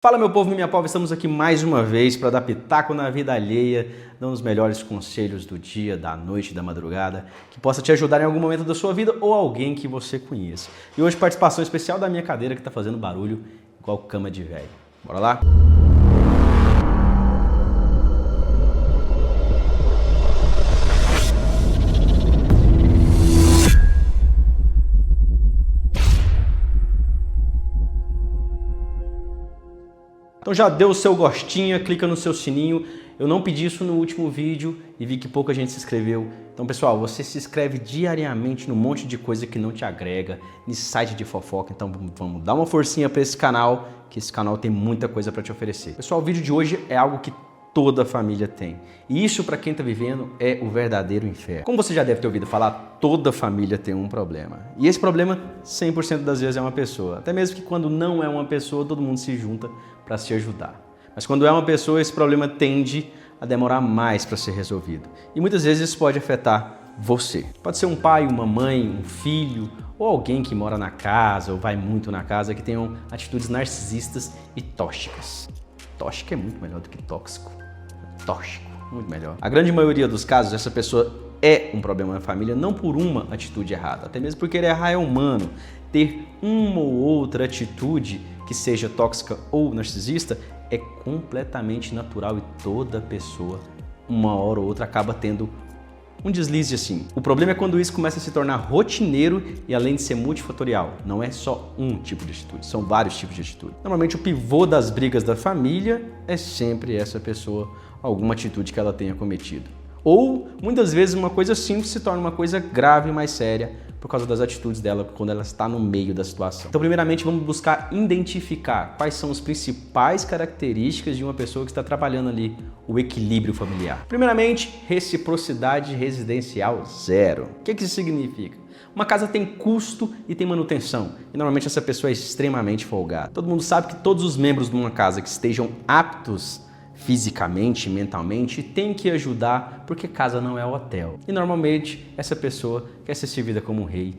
Fala meu povo e minha povo, estamos aqui mais uma vez para dar pitaco na vida alheia, dando os melhores conselhos do dia, da noite, da madrugada, que possa te ajudar em algum momento da sua vida ou alguém que você conheça. E hoje participação especial da minha cadeira que está fazendo barulho igual cama de velho. Bora lá? Então já deu o seu gostinho, clica no seu sininho. Eu não pedi isso no último vídeo e vi que pouca gente se inscreveu. Então pessoal, você se inscreve diariamente num monte de coisa que não te agrega, nesse site de fofoca. Então vamos dar uma forcinha para esse canal, que esse canal tem muita coisa para te oferecer. Pessoal, o vídeo de hoje é algo que toda família tem. E isso, para quem está vivendo, é o verdadeiro inferno. Como você já deve ter ouvido falar, toda família tem um problema. E esse problema, 100% das vezes, é uma pessoa. Até mesmo que quando não é uma pessoa, todo mundo se junta para se ajudar. Mas quando é uma pessoa, esse problema tende a demorar mais para ser resolvido. E muitas vezes isso pode afetar você. Pode ser um pai, uma mãe, um filho, ou alguém que mora na casa, ou vai muito na casa, que tenham atitudes narcisistas e tóxicas. Tóxico é muito melhor do que tóxico. Tóxico, muito melhor. A grande maioria dos casos, essa pessoa é um problema na família, não por uma atitude errada. Até mesmo porque errar é humano. Ter uma ou outra atitude que seja tóxica ou narcisista é completamente natural e toda pessoa, uma hora ou outra, acaba tendo um deslize assim. O problema é quando isso começa a se tornar rotineiro e além de ser multifatorial. Não é só um tipo de atitude, são vários tipos de atitude. Normalmente o pivô das brigas da família é sempre essa pessoa, alguma atitude que ela tenha cometido. Ou, muitas vezes, uma coisa simples se torna uma coisa grave e mais séria por causa das atitudes dela quando ela está no meio da situação. Então, primeiramente, vamos buscar identificar quais são as principais características de uma pessoa que está trabalhando ali o equilíbrio familiar. Primeiramente, reciprocidade residencial zero. O que isso significa? Uma casa tem custo e tem manutenção, e normalmente essa pessoa é extremamente folgada. Todo mundo sabe que todos os membros de uma casa que estejam aptos fisicamente, mentalmente, tem que ajudar, porque casa não é hotel. E normalmente essa pessoa quer ser servida como um rei,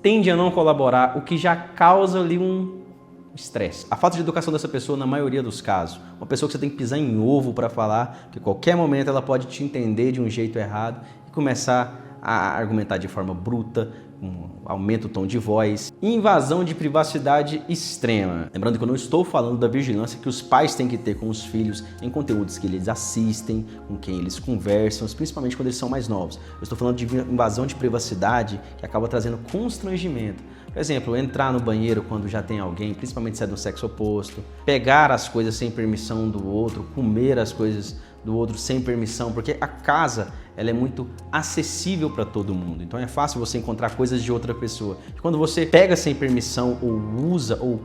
tende a não colaborar, o que já causa ali um estresse. A falta de educação dessa pessoa, na maioria dos casos, uma pessoa que você tem que pisar em ovo para falar, que a qualquer momento ela pode te entender de um jeito errado e começar a argumentar de forma bruta, aumenta o tom de voz, invasão de privacidade extrema. Lembrando que eu não estou falando da vigilância que os pais têm que ter com os filhos em conteúdos que eles assistem, com quem eles conversam, principalmente quando eles são mais novos. Eu estou falando de invasão de privacidade que acaba trazendo constrangimento. Por exemplo, entrar no banheiro quando já tem alguém, principalmente se é do sexo oposto, pegar as coisas sem permissão do outro, comer as coisas do outro sem permissão, porque a casa ela é muito acessível para todo mundo, então é fácil você encontrar coisas de outra pessoa. E quando você pega sem permissão ou usa ou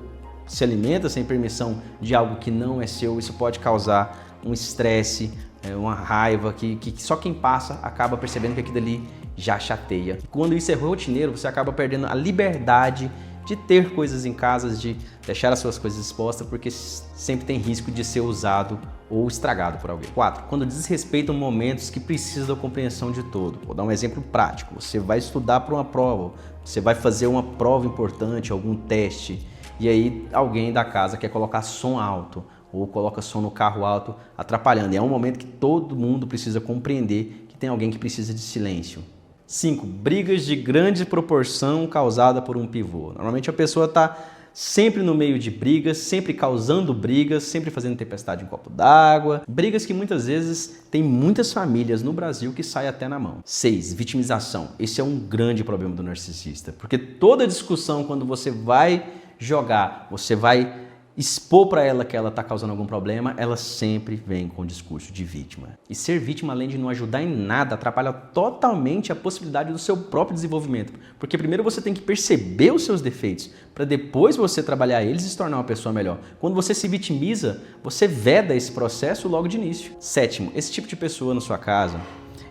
se alimenta sem permissão de algo que não é seu, isso pode causar um estresse, uma raiva que só quem passa acaba percebendo que aquilo ali já chateia. E quando isso é rotineiro, você acaba perdendo a liberdade de ter coisas em casa, de deixar as suas coisas expostas, porque sempre tem risco de ser usado ou estragado por alguém. 4. Quando desrespeitam momentos que precisam da compreensão de todo. Vou dar um exemplo prático. Você vai estudar para uma prova, você vai fazer uma prova importante, algum teste, e aí alguém da casa quer colocar som alto ou coloca som no carro alto, atrapalhando. E é um momento que todo mundo precisa compreender que tem alguém que precisa de silêncio. 5. Brigas de grande proporção causada por um pivô. Normalmente a pessoa está sempre no meio de brigas, sempre causando brigas, sempre fazendo tempestade em copo d'água. Brigas que muitas vezes tem muitas famílias no Brasil que saem até na mão. 6. Vitimização. Esse é um grande problema do narcisista, porque toda discussão, quando você vai jogar, você vai expor para ela que ela está causando algum problema, ela sempre vem com o discurso de vítima. E ser vítima, além de não ajudar em nada, atrapalha totalmente a possibilidade do seu próprio desenvolvimento. Porque primeiro você tem que perceber os seus defeitos, para depois você trabalhar eles e se tornar uma pessoa melhor. Quando você se vitimiza, você veda esse processo logo de início. 7. Esse tipo de pessoa na sua casa,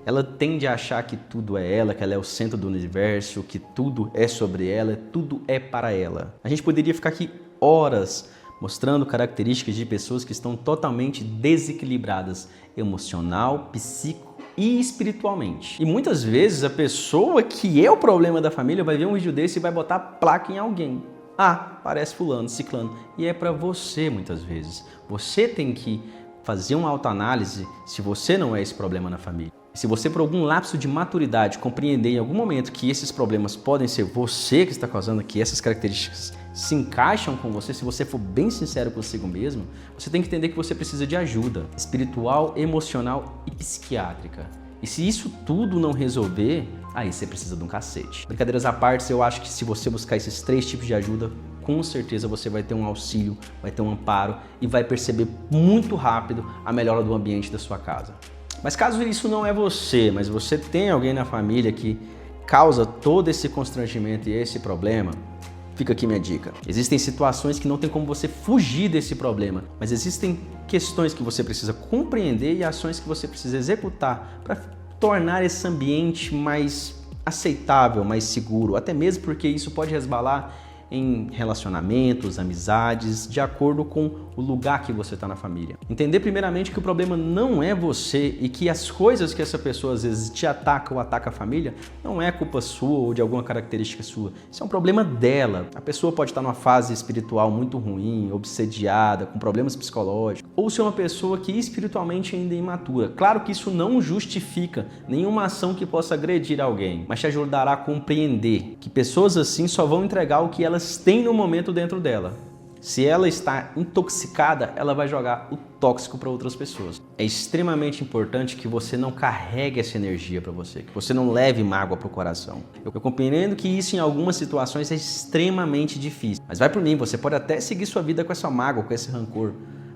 ela tende a achar que tudo é ela, que ela é o centro do universo, que tudo é sobre ela, tudo é para ela. A gente poderia ficar aqui horas mostrando características de pessoas que estão totalmente desequilibradas emocional, psíquico e espiritualmente. E muitas vezes a pessoa que é o problema da família vai ver um vídeo desse e vai botar placa em alguém. Ah, parece fulano, ciclano. E é para você muitas vezes. Você tem que fazer uma autoanálise se você não é esse problema na família. Se você, por algum lapso de maturidade, compreender em algum momento que esses problemas podem ser você que está causando, que essas características se encaixam com você, se você for bem sincero consigo mesmo, você tem que entender que você precisa de ajuda espiritual, emocional e psiquiátrica. E se isso tudo não resolver, aí você precisa de um cacete. Brincadeiras à parte, eu acho que se você buscar esses 3 tipos de ajuda, com certeza você vai ter um auxílio, vai ter um amparo e vai perceber muito rápido a melhora do ambiente da sua casa. Mas caso isso não é você, mas você tem alguém na família que causa todo esse constrangimento e esse problema, fica aqui minha dica. Existem situações que não tem como você fugir desse problema, mas existem questões que você precisa compreender e ações que você precisa executar para tornar esse ambiente mais aceitável, mais seguro, até mesmo porque isso pode resvalar em relacionamentos, amizades, de acordo com o lugar que você está na família. Entender primeiramente que o problema não é você e que as coisas que essa pessoa às vezes te ataca ou ataca a família não é culpa sua ou de alguma característica sua. Isso é um problema dela. A pessoa pode estar numa fase espiritual muito ruim, obsediada, com problemas psicológicos, ou ser uma pessoa que espiritualmente ainda é imatura. Claro que isso não justifica nenhuma ação que possa agredir alguém, mas te ajudará a compreender que pessoas assim só vão entregar o que elas têm no momento dentro dela. Se ela está intoxicada, ela vai jogar o tóxico para outras pessoas. É extremamente importante que você não carregue essa energia para você, que você não leve mágoa para o coração. Eu compreendo que isso em algumas situações é extremamente difícil, mas vai por mim, você pode até seguir sua vida com essa mágoa, com esse rancor,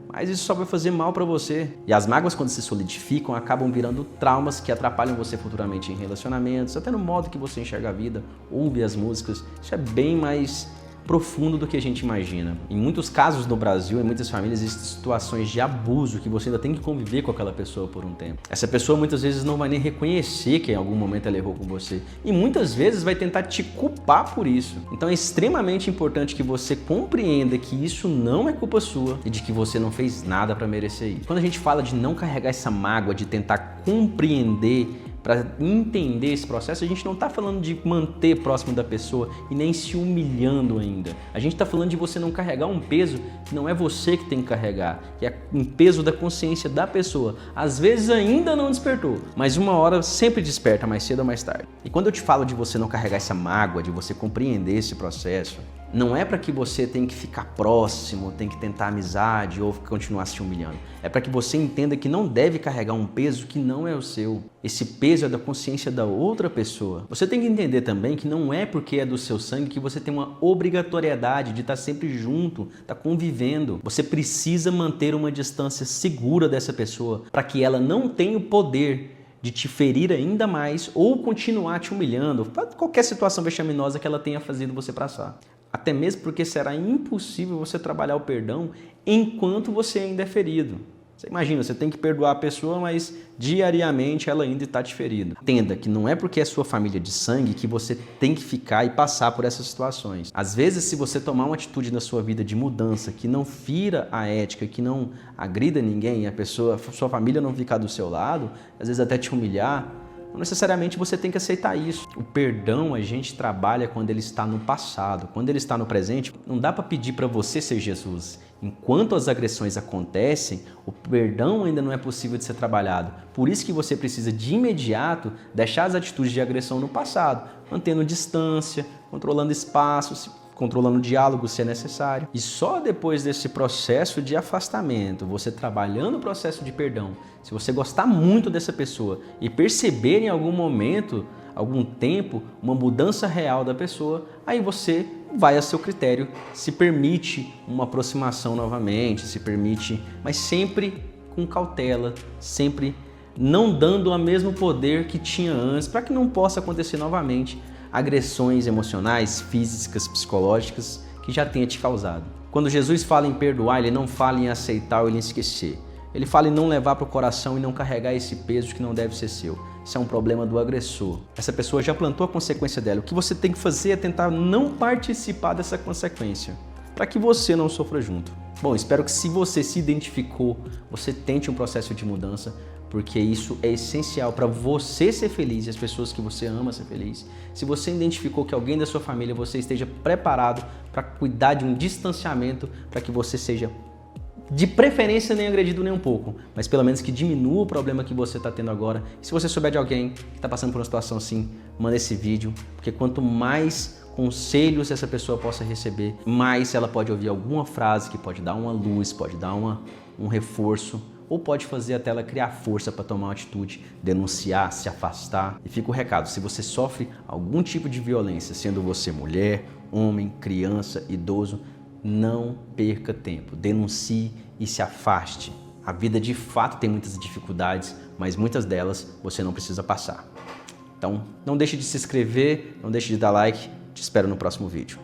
mas isso só vai fazer mal para você. E as mágoas, quando se solidificam, acabam virando traumas que atrapalham você futuramente em relacionamentos, até no modo que você enxerga a vida, ouve as músicas. Isso é bem mais profundo do que a gente imagina. Em muitos casos no Brasil, em muitas famílias, existem situações de abuso que você ainda tem que conviver com aquela pessoa por um tempo. Essa pessoa muitas vezes não vai nem reconhecer que em algum momento ela errou com você e muitas vezes vai tentar te culpar por isso. Então é extremamente importante que você compreenda que isso não é culpa sua e de que você não fez nada para merecer isso. Quando a gente fala de não carregar essa mágoa, de tentar compreender para entender esse processo, a gente não está falando de manter próximo da pessoa e nem se humilhando ainda. A gente está falando de você não carregar um peso que não é você que tem que carregar, que é um peso da consciência da pessoa. Às vezes ainda não despertou, mas uma hora sempre desperta, mais cedo ou mais tarde. E quando eu te falo de você não carregar essa mágoa, de você compreender esse processo, não é para que você tenha que ficar próximo, tem que tentar amizade ou continuar se humilhando. É para que você entenda que não deve carregar um peso que não é o seu. Esse peso é da consciência da outra pessoa. Você tem que entender também que não é porque é do seu sangue que você tem uma obrigatoriedade de estar sempre junto, estar convivendo. Você precisa manter uma distância segura dessa pessoa para que ela não tenha o poder de te ferir ainda mais ou continuar te humilhando, para qualquer situação vexaminosa que ela tenha fazido você passar. Até mesmo porque será impossível você trabalhar o perdão enquanto você ainda é ferido. Você imagina, você tem que perdoar a pessoa, mas diariamente ela ainda está te ferindo. Entenda que não é porque é sua família de sangue que você tem que ficar e passar por essas situações. Às vezes, se você tomar uma atitude na sua vida de mudança que não fira a ética, que não agrida ninguém, sua família não ficar do seu lado, às vezes até te humilhar, não necessariamente você tem que aceitar isso. O perdão a gente trabalha quando ele está no passado. Quando ele está no presente, não dá para pedir para você ser Jesus. Enquanto as agressões acontecem, o perdão ainda não é possível de ser trabalhado. Por isso que você precisa de imediato deixar as atitudes de agressão no passado, mantendo distância, controlando espaços, controlando o diálogo se é necessário. E só depois desse processo de afastamento, você trabalhando o processo de perdão, se você gostar muito dessa pessoa e perceber em algum momento, algum tempo, uma mudança real da pessoa, aí você vai a seu critério, se permite uma aproximação novamente, se permite, mas sempre com cautela, sempre não dando o mesmo poder que tinha antes, para que não possa acontecer novamente agressões emocionais, físicas, psicológicas que já tenha te causado. Quando Jesus fala em perdoar, ele não fala em aceitar ou em esquecer. Ele fala em não levar para o coração e não carregar esse peso que não deve ser seu. Isso é um problema do agressor. Essa pessoa já plantou a consequência dela. O que você tem que fazer é tentar não participar dessa consequência, para que você não sofra junto. Bom, espero que se você se identificou, você tente um processo de mudança, porque isso é essencial para você ser feliz e as pessoas que você ama ser feliz. Se você identificou que alguém da sua família, você esteja preparado para cuidar de um distanciamento, para que você seja, de preferência, nem agredido nem um pouco, mas pelo menos que diminua o problema que você está tendo agora. E se você souber de alguém que está passando por uma situação assim, manda esse vídeo, porque quanto mais conselhos essa pessoa possa receber, mais ela pode ouvir alguma frase que pode dar uma luz, pode dar um reforço, ou pode fazer até ela criar força para tomar uma atitude, denunciar, se afastar. E fica o recado, se você sofre algum tipo de violência, sendo você mulher, homem, criança, idoso, não perca tempo, denuncie e se afaste. A vida de fato tem muitas dificuldades, mas muitas delas você não precisa passar. Então, não deixe de se inscrever, não deixe de dar like, te espero no próximo vídeo.